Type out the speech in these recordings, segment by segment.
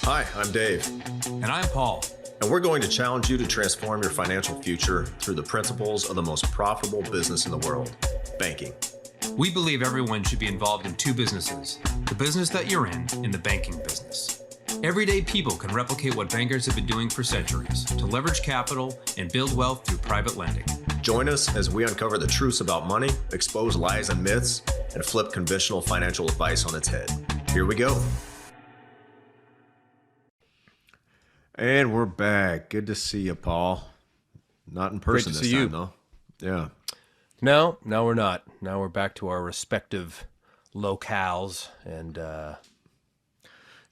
Hi, I'm Dave. And I'm Paul. And we're going to challenge you to transform your financial future through the principles of the most profitable business in the world, banking. We believe everyone should be involved in two businesses, the business that you're in and the banking business. Everyday people can replicate what bankers have been doing for centuries to leverage capital and build wealth through private lending. Join us as we uncover the truths about money, expose lies and myths, and flip conventional financial advice on its head. Here we go. And we're back. Good to see you, Paul. Not in person this time, though. Yeah. No, we're not. Now we're back to our respective locales. And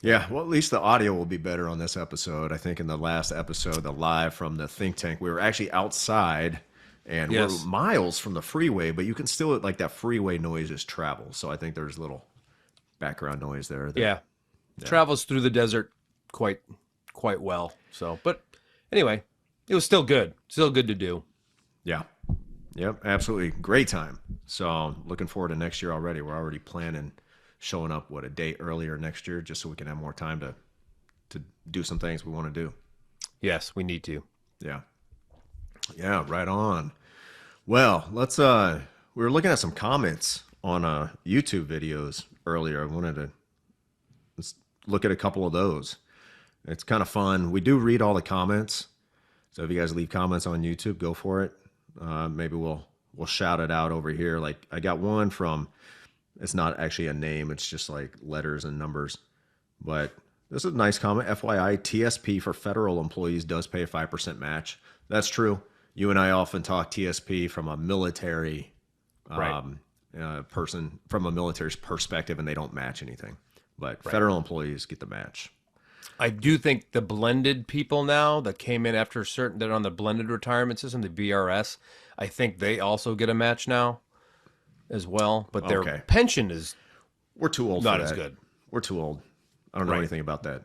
yeah, well, at least the audio will be better on this episode. I think in the last episode, the live from the think tank, we were actually outside and we're miles from the freeway, but you can still, like, that freeway noise just travels. So I think there's a little background noise there. Yeah. Travels through the desert quite well. So, but anyway, it was still good. Still good to do. Yeah. Yep. Absolutely. Great time. So looking forward to next year already. We're already planning showing up, a day earlier next year, just so we can have more time to do some things we want to do. Yes, we need to. Yeah. Yeah. Right on. Well, let's, we were looking at some comments on YouTube videos earlier. I wanted let's look at a couple of those. It's kind of fun. We do read all the comments. So if you guys leave comments on YouTube, go for it. Maybe we'll shout it out over here. Like I got one from, it's not actually a name. It's just like letters and numbers. But this is a nice comment. FYI, TSP for federal employees does pay a 5% match. That's true. You and I often talk TSP from a military person, from a military perspective, and they don't match anything. But federal employees get the match. I do think the blended people now that came in after certain, that are on the blended retirement system, the BRS, I think they also get a match now as well. But their pension is we're too old not for as that. good. We're too old. I don't know anything about that.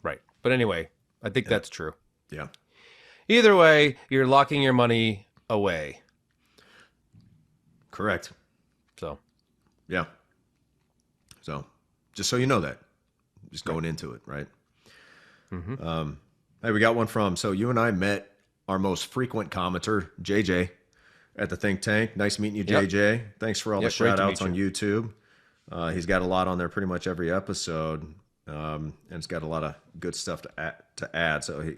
Right. But anyway, I think that's true. Yeah. Either way, you're locking your money away. Correct. So. Yeah. So just so you know that. Just going into it, right? Mm-hmm. Hey, we got one from, so you and I met our most frequent commenter, JJ, at the think tank. Nice meeting you, JJ. Yep. Thanks for all the shout outs on YouTube. He's got a lot on there pretty much every episode. And it's got a lot of good stuff to add. So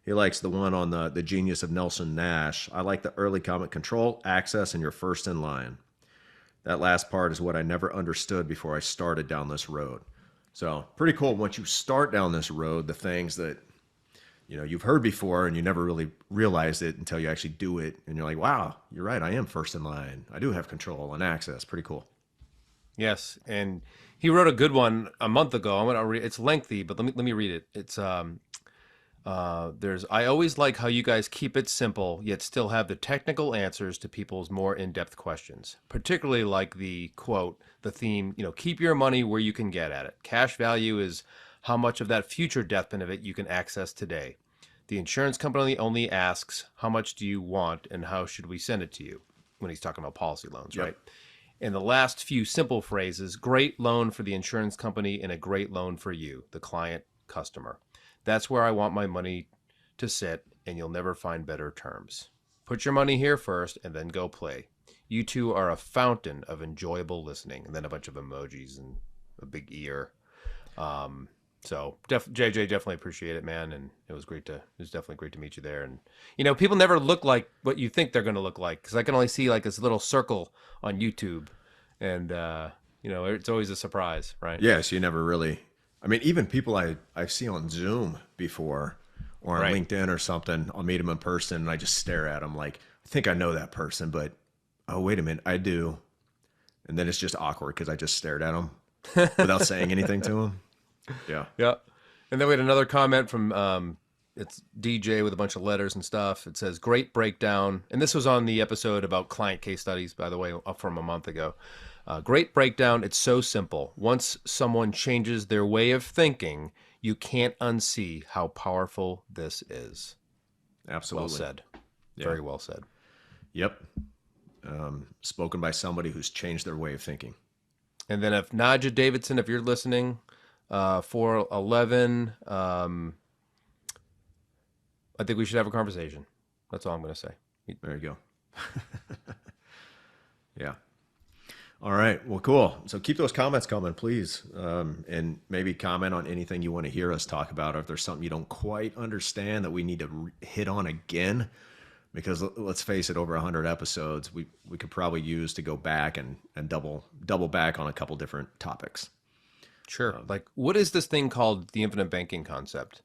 he likes the one on the genius of Nelson Nash. I like the early comment: control, access, and you're first in line. That last part is what I never understood before I started down this road. So pretty cool. Once you start down this road, the things that, you've heard before and you never really realized it until you actually do it. And you're like, wow, you're right. I am first in line. I do have control and access. Pretty cool. Yes. And he wrote a good one a month ago. I'm going to read. It's lengthy, but let me read it. It's, I always like how you guys keep it simple, yet still have the technical answers to people's more in-depth questions, particularly like the quote, the theme, keep your money where you can get at it. Cash value is how much of that future death benefit you can access today. The insurance company only asks, how much do you want and how should we send it to you? When he's talking about policy loans, right? And the last few simple phrases: great loan for the insurance company and a great loan for you, the client customer. That's where I want my money to sit, and you'll never find better terms. Put your money here first and then go play. You two are a fountain of enjoyable listening. And then a bunch of emojis and a big ear. So JJ, definitely appreciate it, man. And it was definitely great to meet you there. And, people never look like what you think they're going to look like. Cause I can only see like this little circle on YouTube and, it's always a surprise, right? Yes. You never really, even people I see on Zoom before or on LinkedIn or something, I'll meet them in person and I just stare at them like, I think I know that person, but oh, wait a minute, I do. And then it's just awkward because I just stared at them without saying anything to them. Yeah. Yeah. And then we had another comment from, it's DJ with a bunch of letters and stuff. It says, great breakdown. And this was on the episode about client case studies, by the way, up from a month ago. Great breakdown. It's so simple. Once someone changes their way of thinking, you can't unsee how powerful this is. Absolutely. Well said. Yeah. Very well said. Yep. Spoken by somebody who's changed their way of thinking. And then if Naja Davidson, if you're listening, 411. I think we should have a conversation. That's all I'm going to say. There you go. Yeah. All right. Well, cool. So keep those comments coming, please. And maybe comment on anything you want to hear us talk about. Or if there's something you don't quite understand that we need to hit on again, because let's face it, over 100 episodes, we could probably use to go back and double back on a couple different topics. Sure. Like, what is this thing called the infinite banking concept?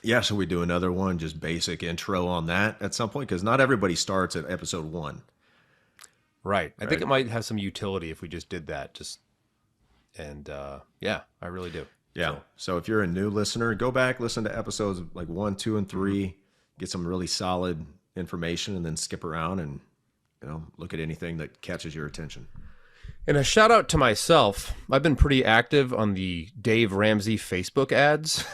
Yeah. So we do another one, just basic intro on that at some point, because not everybody starts at episode 1. Right. I think it might have some utility if we just did that. Yeah, I really do. Yeah. So if you're a new listener, go back, listen to episodes like 1, 2, and 3, get some really solid information, and then skip around and, look at anything that catches your attention. And a shout out to myself. I've been pretty active on the Dave Ramsey Facebook ads.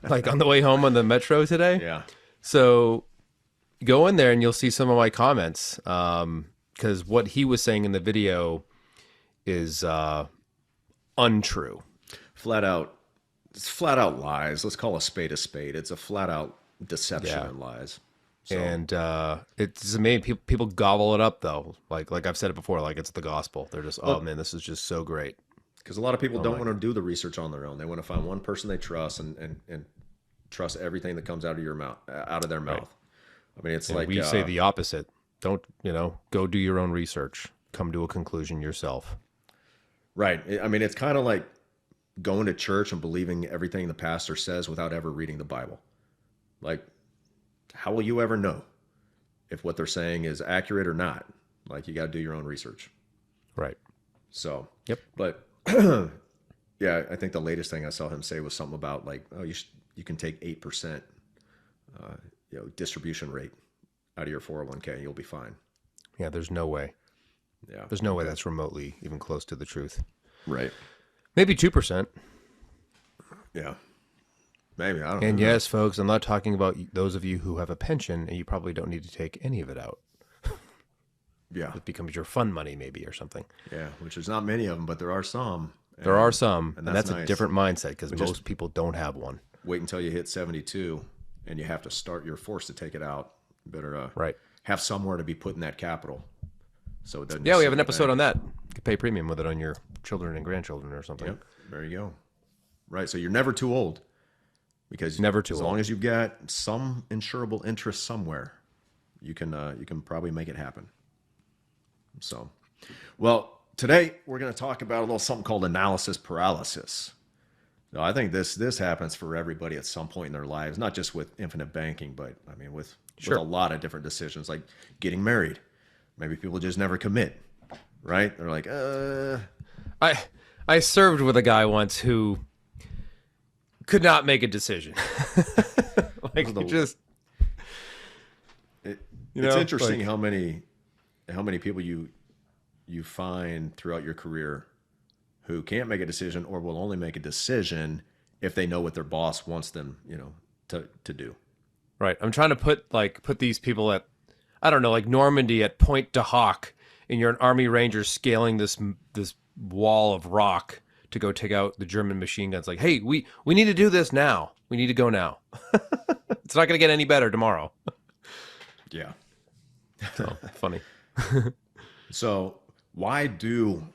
Like on the way home on the Metro today. Yeah. So go in there and you'll see some of my comments. Because what he was saying in the video is untrue. It's flat out lies. Let's call a spade a spade. It's a flat out deception and lies. So. And it's amazing. People gobble it up though. Like I've said it before, like it's the gospel. They're just, oh man, this is just so great. Because a lot of people don't want to do the research on their own. They want to find one person they trust and trust everything that comes out of their mouth. I mean, it's like we say the opposite. Don't, go do your own research. Come to a conclusion yourself. Right. I mean, it's kind of like going to church and believing everything the pastor says without ever reading the Bible. Like, how will you ever know if what they're saying is accurate or not? Like, you got to do your own research. Right. So, yep. But yeah, I think the latest thing I saw him say was something about like, oh, you can take 8%, distribution rate out of your 401k and you'll be fine. Yeah, there's no way. Yeah. There's no way that's remotely even close to the truth. Right. Maybe 2%. Yeah. Maybe. I don't know. And yes, folks, I'm not talking about those of you who have a pension and you probably don't need to take any of it out. Yeah. It becomes your fund money maybe or something. Yeah, which there's not many of them, but there are some. There are some, and that's nice. A different mindset because most people don't have one. Wait until you hit 72 and you have to you're forced to take it out. Better have somewhere to be putting that capital, so it doesn't. Yeah, we have an episode on that. You can pay premium with it on your children and grandchildren or something. Yep, there you go. Right, so you're never too old, because never too old. As long as you've got some insurable interest somewhere, you can probably make it happen. So, well, today we're going to talk about a little something called analysis paralysis. No, I think this happens for everybody at some point in their lives, not just with infinite banking, but I mean with a lot of different decisions, like getting married. Maybe people just never commit, right? They're like, I served with a guy once who could not make a decision. It's interesting how many people you find throughout your career who can't make a decision or will only make a decision if they know what their boss wants them, to do. Right. I'm trying to put these people at, I don't know, like Normandy at Point de Hoc, and you're an Army Ranger scaling this wall of rock to go take out the German machine guns. Like, hey, we need to do this now. We need to go now. It's not going to get any better tomorrow. Yeah. So funny. So why do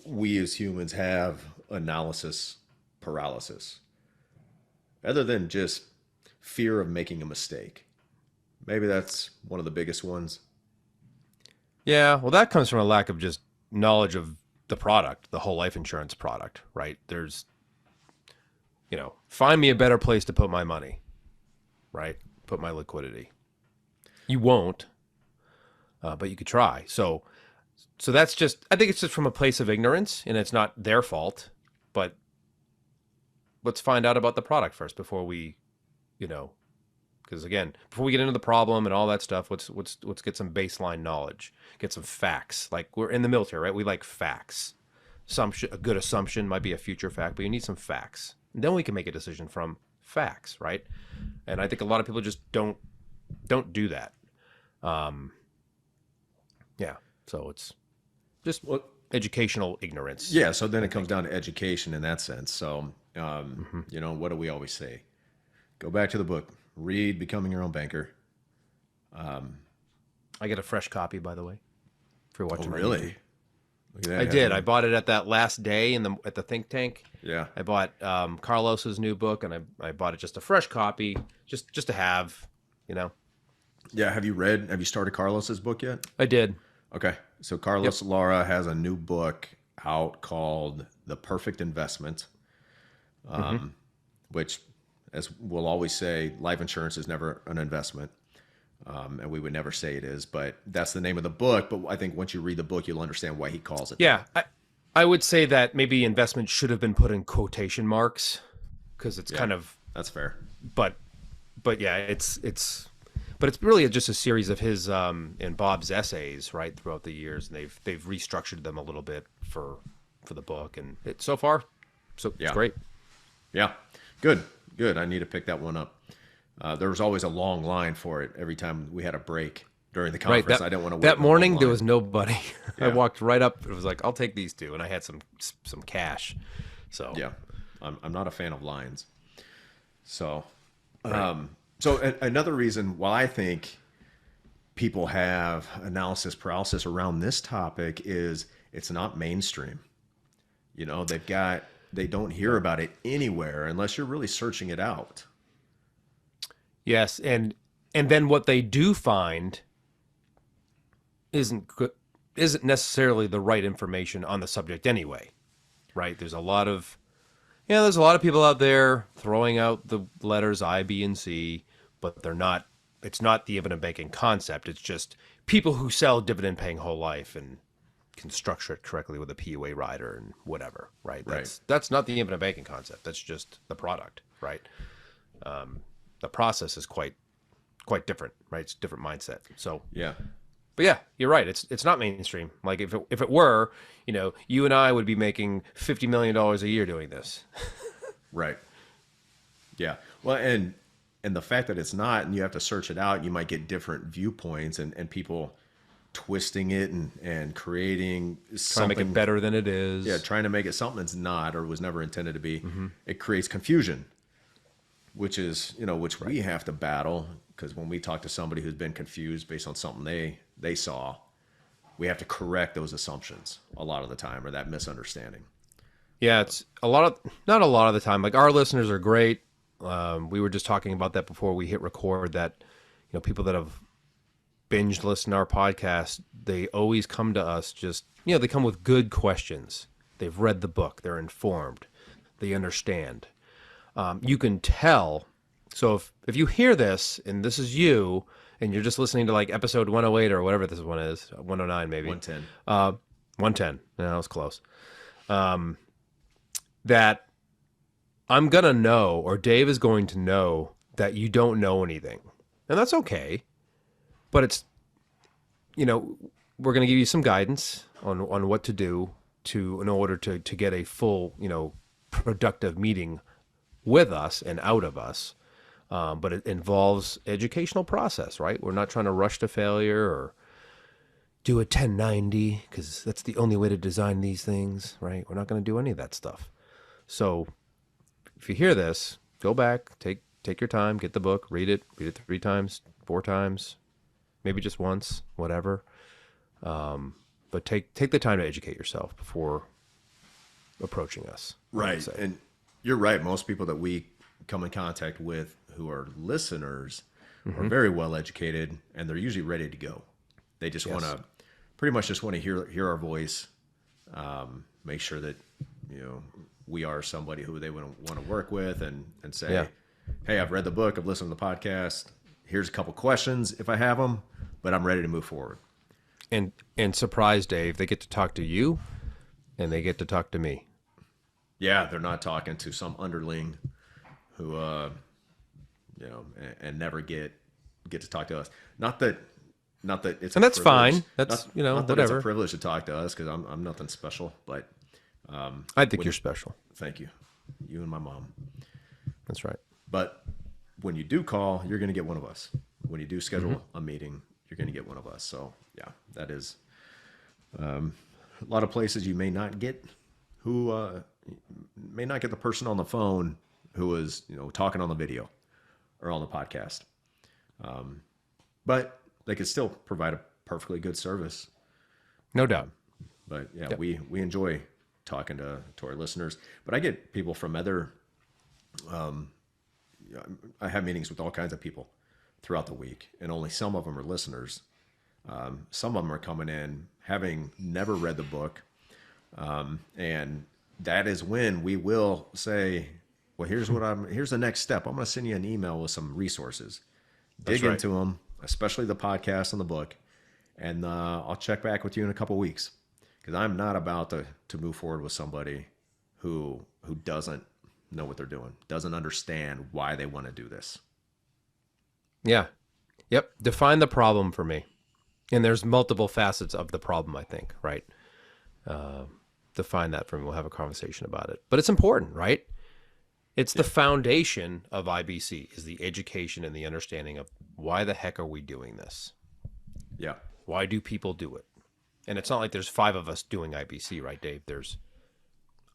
we as humans have analysis paralysis? Other than just fear of making a mistake. Maybe that's one of the biggest ones. Yeah, well, that comes from a lack of just knowledge of the product, the whole life insurance product, right? There's, find me a better place to put my money, right? Put my liquidity. You won't, but you could try. So that's just, I think it's just from a place of ignorance, and it's not their fault, but let's find out about the product first before we, because again, before we get into the problem and all that stuff, let's get some baseline knowledge, get some facts. Like, we're in the military, right? We like facts. A good assumption might be a future fact, but you need some facts. And then we can make a decision from facts, right? And I think a lot of people just don't do that. Yeah. So it's just educational ignorance. Yeah. So then it comes down to education in that sense. So, what do we always say? Go back to the book, read Becoming Your Own Banker. I get a fresh copy, by the way, for watching. Oh, really? Look at that. I did. I bought it at that last day at the think tank. Yeah. I bought Carlos's new book, and I bought it just a fresh copy, just to have, Yeah. Have you started Carlos's book yet? I did. Okay. So Carlos Lara has a new book out called The Perfect Investment, which, as we'll always say, life insurance is never an investment. And we would never say it is, but that's the name of the book. But I think once you read the book, you'll understand why he calls it. Yeah. I would say that maybe investment should have been put in quotation marks, because it's kind of, That's fair. but yeah, it's really just a series of his and Bob's essays, right, throughout the years, and they've restructured them a little bit for the book, and so far, it's great. Yeah. Good. I need to pick that one up. There was always a long line for it every time we had a break during the conference. Right. I didn't want to wait. That morning, there was nobody. Yeah. I walked right up. It was like, I'll take these two, and I had some cash. So Yeah, I'm not a fan of lines. So, Right. Another reason why I think people have analysis paralysis around this topic is it's not mainstream. They don't hear about it anywhere unless you're really searching it out. Yes, and then what they do find isn't necessarily the right information on the subject anyway, right? There's a lot of people out there throwing out the letters I, B, and C, but they're not. It's not the dividend banking concept. It's just people who sell dividend paying whole life and can structure it correctly with a PUA rider and whatever, right? That's not the dividend banking concept. That's just the product, right? The process is quite different, right? It's a different mindset. So Yeah. but yeah, you're right. It's not mainstream. Like if it were, you and I would be making $50 million a year doing this. Right. Yeah. Well, and the fact that it's not, and you have to search it out, you might get different viewpoints and people twisting it and creating Trying something to make it better than it is. Yeah, trying to make it something it's not or was never intended to be. It creates confusion, which we have to battle, because when we talk to somebody who's been confused based on something they saw, we have to correct those assumptions a lot of the time, or that misunderstanding. Yeah, it's not a lot of the time. Like, our listeners are great. We were just talking about that before we hit record, that people that have binged listened to our podcast, they always come to us they come with good questions. They've read the book, they're informed, they understand. You can tell. So if you hear this and this is you and you're just listening to like episode 108 or whatever this one is, 109 maybe. 110. 110. No, that was close. That I'm going to know, or Dave is going to know, that you don't know anything. And that's okay. But it's, we're going to give you some guidance on what to do in order to get a full, productive meeting with us and out of us. But it involves educational process, right? We're not trying to rush to failure or do a 1090, because that's the only way to design these things, right? We're not going to do any of that stuff. So if you hear this, go back, take your time, get the book, read it 3 times, 4 times, maybe just once, whatever. But take the time to educate yourself before approaching us. Right. And you're right. Most people that we come in contact with who are listeners are very well educated, and they're usually ready to go. They just want to hear our voice, make sure that, we are somebody who they want to work with, and say, hey, I've read the book, I've listened to the podcast. Here's a couple questions if I have them, but I'm ready to move forward. And surprise, Dave, they get to talk to you and they get to talk to me. Yeah, they're not talking to some underling who, and never get to talk to us. Not that it's, and that's privilege. fine. That's not that whatever. It's a privilege to talk to us, because I'm nothing special. But I think you're special. Thank you, you and my mom. That's right. But when you do call, you're going to get one of us. When you do schedule a meeting, you're going to get one of us. So yeah, that is a lot of places you may not get the person on the phone who is, talking on the video or on the podcast. But they could still provide a perfectly good service. No doubt. But yeah, Yep. we enjoy talking to our listeners. But I get people from other. I have meetings with all kinds of people throughout the week, and only some of them are listeners. Some of them are coming in having never read the book, and that is when we will say, "Well, here's the next step. I'm going to send you an email with some resources. Dig right. into them, especially the podcast and the book, and I'll check back with you in a couple weeks, because I'm not about to move forward with somebody who doesn't know what they're doing, doesn't understand why they want to do this." Yeah. Yep. Define the problem for me. And there's multiple facets of the problem, I think, right? Define that for me. We'll have a conversation about it. But it's important, right? It's the foundation of IBC, is the education and the understanding of why the heck are we doing this? Yeah. Why do people do it? And it's not like there's 5 of us doing IBC, right, Dave?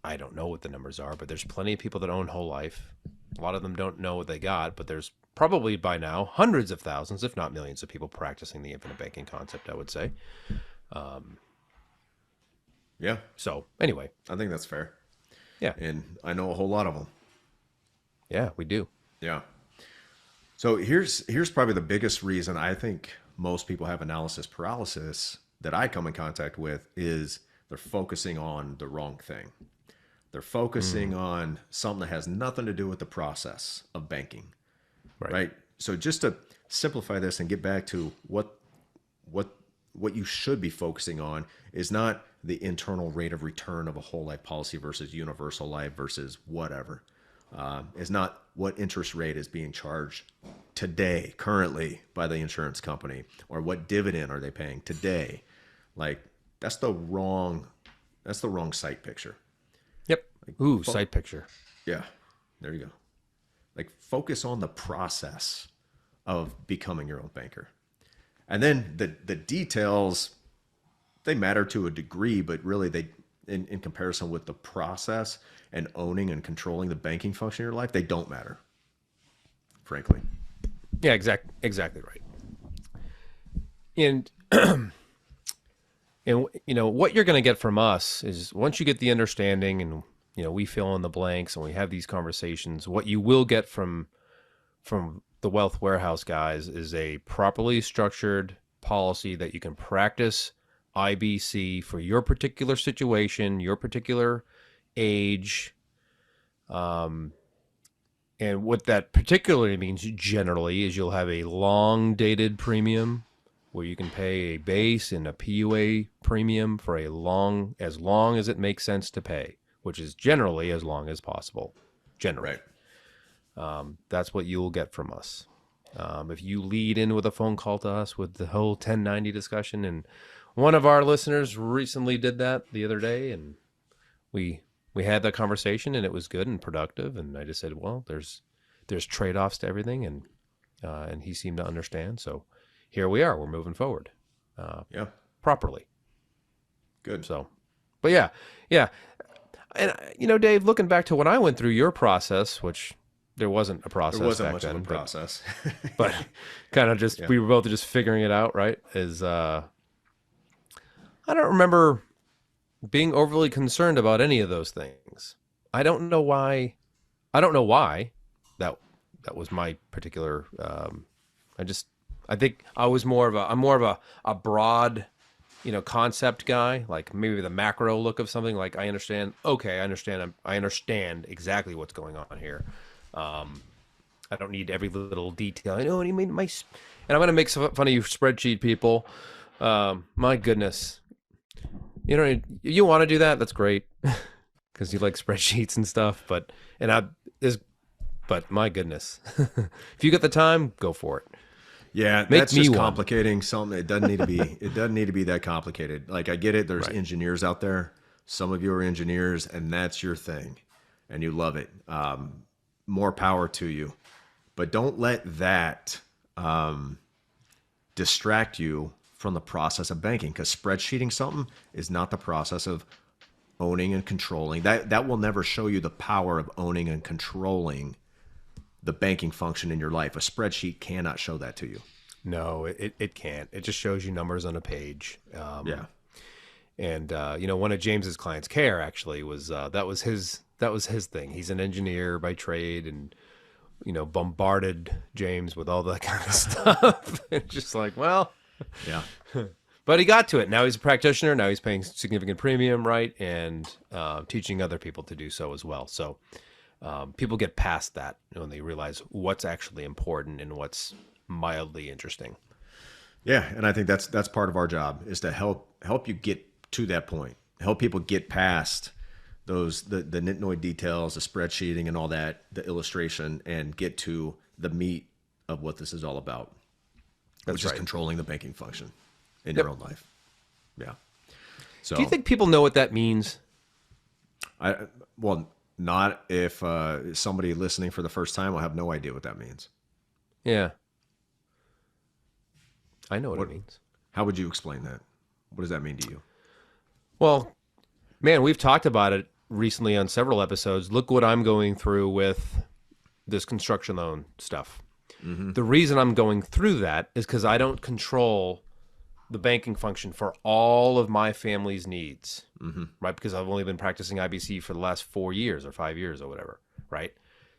I don't know what the numbers are, but there's plenty of people that own whole life. A lot of them don't know what they got, but there's probably by now hundreds of thousands, if not millions, of people practicing the infinite banking concept, I would say. Yeah. So anyway, I think that's fair. yeah, And I know a whole lot of them. yeah, we do. Yeah. So here's probably the biggest reason I think most people have analysis paralysis that I come in contact with is they're focusing on the wrong thing. They're focusing on something that has nothing to do with the process of banking, right? So just to simplify this and get back to what you should be focusing on is not the internal rate of return of a whole life policy versus universal life versus whatever. Is not what interest rate is being charged today, currently, by the insurance company, or what dividend are they paying today. Like, that's the wrong sight picture. Yep. Ooh, sight picture. Yeah, there you go. Like, focus on the process of becoming your own banker. And then the details, they matter to a degree, but really they, in comparison with the process and owning and controlling the banking function of your life, they don't matter, frankly. Yeah, exactly right. And and what you're going to get from us is, once you get the understanding and we fill in the blanks and we have these conversations, what you will get from the Wealth Warehouse guys is a properly structured policy that you can practice IBC for your particular situation, your particular age. And what that particularly means generally is you'll have a long dated premium where you can pay a base and a PUA premium for as long as it makes sense to pay, which is generally as long as possible. Generally. Right. That's what you'll get from us. If you lead in with a phone call to us with the whole 1090 discussion, and one of our listeners recently did that the other day, and we had that conversation, and it was good and productive. And I just said, well, there's trade-offs to everything, and he seemed to understand. So here we are. We're moving forward. Yeah. Properly. Good. So, but yeah. And Dave, looking back to when I went through your process, which there wasn't a process. There wasn't back much then, of a process. but kind of just, we were both just figuring it out, right? I don't remember being overly concerned about any of those things. I don't know why that was my particular, I think I'm more of a broad, concept guy, like maybe the macro look of something. Like, I understand exactly what's going on here. I don't need every little detail. I know what you mean. And I'm going to make fun of you spreadsheet people. My goodness. You want to do that? That's great. Because you like spreadsheets and stuff. But my goodness, if you get the time, go for it. Yeah, that's just complicating something. It doesn't need to be. It doesn't need to be that complicated. Like, I get it. There's engineers out there. Some of you are engineers, and that's your thing, and you love it. More power to you, but don't let that distract you from the process of banking, because spreadsheeting something is not the process of owning and controlling. That will never show you the power of owning and controlling the banking function in your life. A spreadsheet cannot show that to you. No, it can't. It just shows you numbers on a page. Yeah. And one of James's clients, Care, actually was that was his thing. He's an engineer by trade, and bombarded James with all that kind of stuff. It's just like, well, Yeah. but he got to it. Now he's a practitioner. Now he's paying significant premium, right, and teaching other people to do so as well. So people get past that when they realize what's actually important and what's mildly interesting. Yeah, and I think that's part of our job, is to help you get to that point, help people get past those the nitnoid details, the spreadsheeting and all that, the illustration, and get to the meat of what this is all about, which is controlling the banking function in your own life. Yeah. So, do you think people know what that means? Well, not if somebody listening for the first time will have no idea what that means. Yeah. I know what it means. How would you explain that? What does that mean to you? Well, man, we've talked about it recently on several episodes. Look what I'm going through with this construction loan stuff. Mm-hmm. The reason I'm going through that is because I don't control the banking function for all of my family's needs, right? Because I've only been practicing IBC for the last 4 years or 5 years or whatever, right?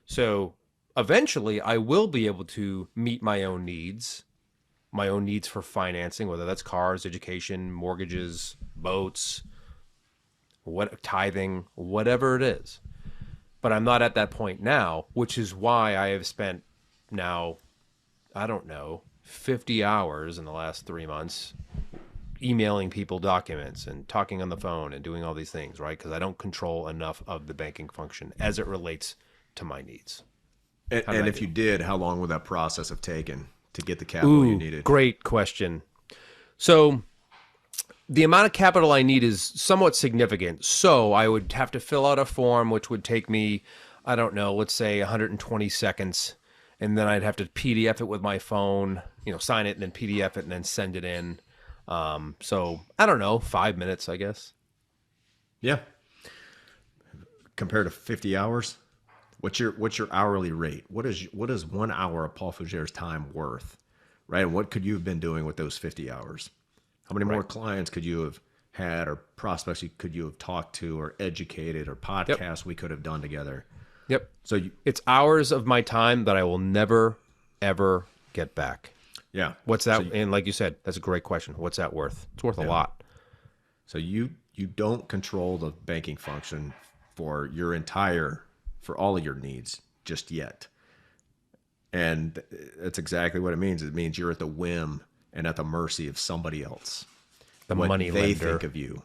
So eventually I will be able to meet my own needs for financing, whether that's cars, education, mortgages, boats, tithing, whatever it is. But I'm not at that point now, which is why I have spent now, 50 hours in the last 3 months emailing people documents and talking on the phone and doing all these things, right? Because I don't control enough of the banking function as it relates to my needs. And if you did, how long would that process have taken to get the capital you needed? Great question. So the amount of capital I need is somewhat significant. So I would have to fill out a form, which would take me, let's say 120 seconds. And then I'd have to PDF it with my phone, sign it and then PDF it and then send it in. So 5 minutes, I guess. Yeah. Compared to 50 hours, what's your hourly rate? What is 1 hour of Paul Fugere's time worth, right? And what could you have been doing with those 50 hours? How many more clients could you have had, or prospects could you have talked to, or educated, or podcasts we could have done together? Yep. So it's hours of my time that I will never, ever get back. Yeah. What's that? And like you said, that's a great question. What's that worth? It's worth a lot. So you don't control the banking function for all of your needs just yet. And that's exactly what it means. It means you're at the whim and at the mercy of somebody else. The what money they lender. think of you.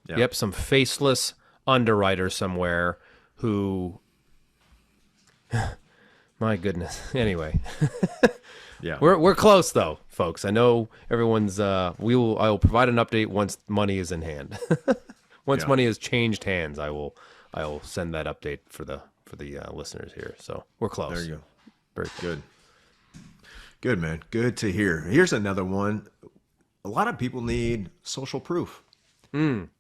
Yeah. Yep, some faceless underwriter somewhere who, my goodness. Anyway, Yeah, we're close though, folks. I know everyone's. I will provide an update once money is in hand. Once money has changed hands, I will send that update for the listeners here. So we're close. There you go. Very good. Good, man. Good to hear. Here's another one. A lot of people need social proof,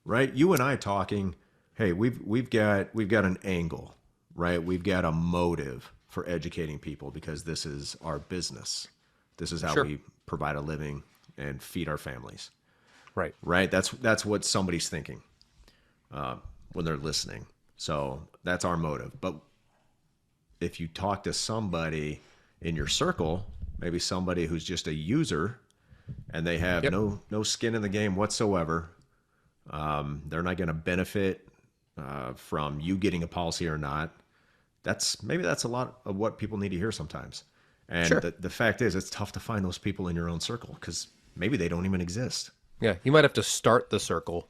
right? You and I talking. Hey, we've got an angle, right? We've got a motive for educating people because this is our business. This is how we provide a living and feed our families. Right. Right. That's what somebody's thinking when they're listening. So that's our motive. But if you talk to somebody in your circle, maybe somebody who's just a user and they have no skin in the game whatsoever, they're not going to benefit from you getting a policy or not. That's a lot of what people need to hear sometimes. And the fact is, it's tough to find those people in your own circle because maybe they don't even exist. Yeah, you might have to start the circle.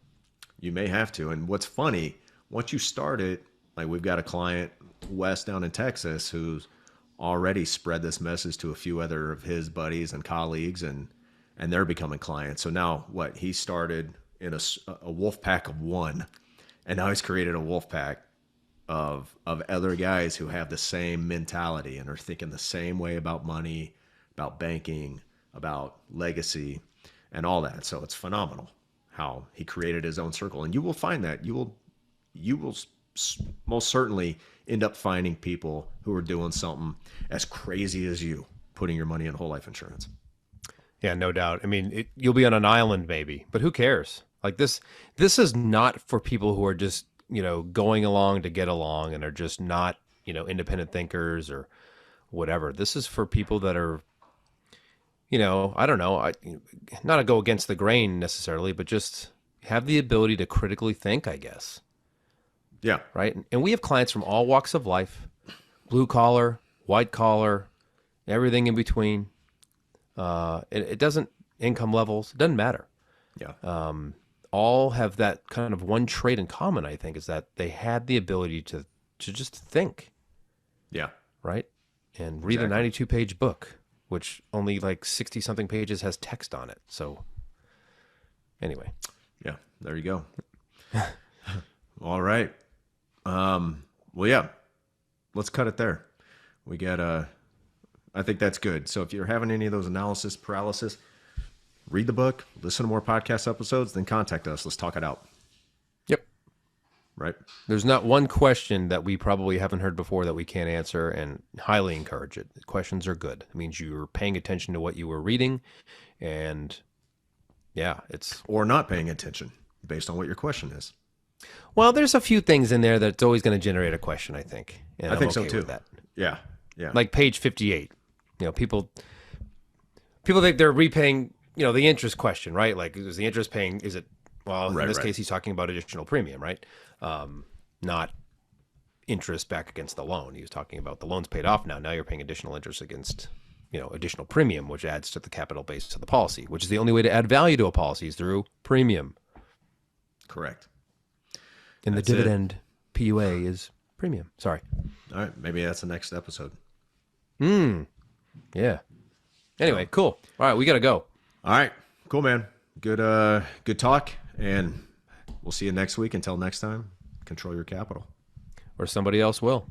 You may have to. And what's funny, once you start it, like we've got a client, Wes, down in Texas, who's already spread this message to a few other of his buddies and colleagues, and they're becoming clients. So now he started in a wolf pack of one, and now he's created a wolf pack of other guys who have the same mentality and are thinking the same way about money, about banking, about legacy and all that. So it's phenomenal how he created his own circle. And you will find that you will most certainly end up finding people who are doing something as crazy as you, putting your money in whole life insurance. Yeah, no doubt. I mean, you'll be on an island maybe, but who cares? Like this is not for people who are just, going along to get along and are just not, independent thinkers or whatever. This is for people that are, I don't know, not to go against the grain necessarily, but just have the ability to critically think, I guess. Yeah. Right. And we have clients from all walks of life, blue collar, white collar, everything in between. It doesn't, income levels, it doesn't matter. Yeah. All have that kind of one trait in common, I think, is that they had the ability to just think. Yeah. Right. And read a 92-page book, which only like 60-something pages has text on it. So anyway. Yeah, there you go. All right. Well, yeah, let's cut it there. We got I think that's good. So if you're having any of those analysis paralysis, read the book, listen to more podcast episodes, then contact us. Let's talk it out. Yep. Right. There's not one question that we probably haven't heard before that we can't answer, and highly encourage it. Questions are good. It means you're paying attention to what you were reading, and yeah, it's... Or not paying attention based on what your question is. Well, there's a few things in there that's always going to generate a question, I think. And I think okay so too. With that. Yeah. Yeah. Like page 58. People think they're repaying, the interest question, right? Like, is the interest paying, is it, well, in this case, he's talking about additional premium, right? Not interest back against the loan. He was talking about the loan's paid off now. Now you're paying additional interest against, additional premium, which adds to the capital base of the policy, which is the only way to add value to a policy is through premium. Correct. And the dividend PUA is premium. Sorry. All right. Maybe that's the next episode. Yeah. Anyway, cool. All right. We got to go. All right. Cool, man. Good talk. And we'll see you next week. Until next time, control your capital. Or somebody else will.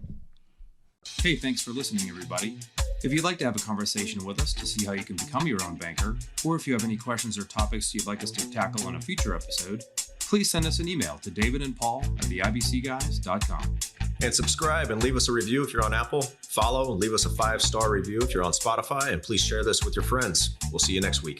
Hey, thanks for listening, everybody. If you'd like to have a conversation with us to see how you can become your own banker, or if you have any questions or topics you'd like us to tackle on a future episode, please send us an email to davidandpaul@theibcguys.com. And subscribe and leave us a review if you're on Apple. Follow and leave us a 5-star review if you're on Spotify. And please share this with your friends. We'll see you next week.